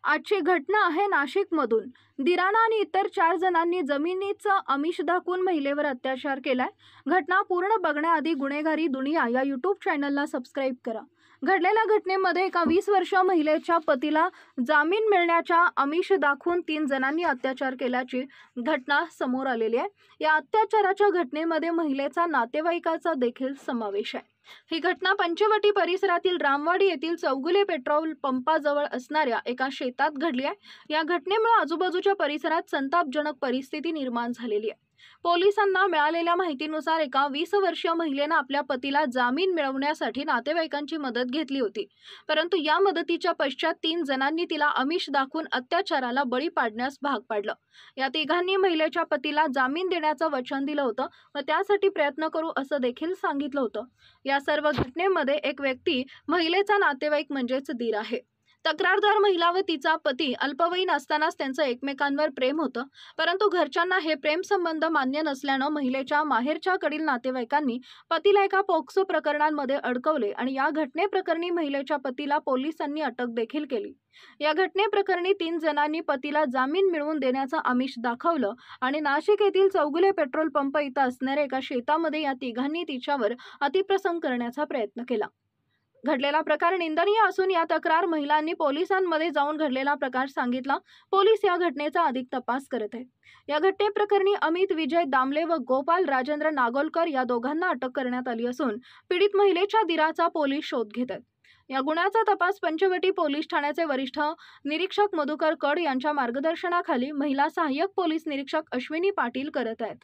आजची घटना आहे नाशिकमधून। दिराणा आणि इतर 4 जणांनी जमिनीचं आमिष दाखवून महिलेवर अत्याचार केलाय। घटना पूर्ण बघण्याआधी गुन्हेगारी दुनिया या यूट्यूब चॅनलला सबस्क्राईब करा। घडलेल्या घटनेमध्ये एका 20 वर्षीय महिलेच्या पतीला जामीन मिळण्याच्या आमिष दाखवून 3 जणांनी अत्याचार केल्याची घटना समोर आलेली आहे। या अत्याचाराच्या घटनेमध्ये महिलेचा नातेवाईकाचा देखील समावेश आहे। ही घटना पंचवटी परिसरातील रामवाडी येथील चौगुले पेट्रोल पंपाजवळ असणाऱ्या एका शेतात घडली आहे। या घटनेमुळे आजूबाजूच्या परिसरात संतापजनक परिस्थिती निर्माण झालेली आहे। पोलिसांना मिळालेल्या माहितीनुसार एका 20 वर्षीय महिलेने आपल्या पतीला जामीन मिळवण्यासाठी नातेवाईकांची मदत घेतली होती, परंतु या मदतीच्या पश्चात 3 जणांनी तिला आमिष दाखवून अत्याचाराला बळी पाडण्यास भाग पाडलं। या तिघांनी महिलेच्या पतीला जामीन देण्याचं वचन दिलं होतं व त्यासाठी प्रयत्न करू असं देखील सांगितलं होतं। या सर्व घटनेमध्ये एक व्यक्ती महिलेचा नातेवाईक म्हणजेच दीर आहे। तक्रारदार महिला व तिचा पती अल्पवयीन असतानाच त्यांचं एकमेकांवर प्रेम होतं, परंतु घरच्यांना हे प्रेम संबंध मान्य नसल्यानं महिलेच्या माहेरच्याकडील नातेवाईकांनी पतीला एका पोक्सो प्रकरणांमध्ये अडकवले आणि या घटनेप्रकरणी महिलेच्या पतीला पोलिसांनी अटक देखील केली। या घटनेप्रकरणी 3 जणांनी पतीला जामीन मिळवून देण्याचं आमिष दाखवलं आणि नाशिक येथील चौगुले पेट्रोल पंप इथं असणाऱ्या एका शेतामध्ये या तिघांनी तिच्यावर अतिप्रसंग करण्याचा प्रयत्न केला। घडलेला प्रकार निंदनीय असून या तक्रार महिलांनी पोलिसांमध्ये जाऊन घडलेला प्रकार सांगितला। पोलीस या घटनेचा अधिक तपास करत आहेत। या घटनेप्रकरणी अमित विजय दामले व गोपाल राजेंद्र नागोलकर या दोघांना अटक करण्यात आली असून पीडित महिलेच्या दीराचा पोलीस शोध घेत आहेत। या गुन्ह्याचा तपास पंचवटी पोलीस ठाण्याचे वरिष्ठ निरीक्षक मधुकर कड यांच्या मार्गदर्शनाखाली महिला सहाय्यक पोलीस निरीक्षक अश्विनी पाटील करत आहेत।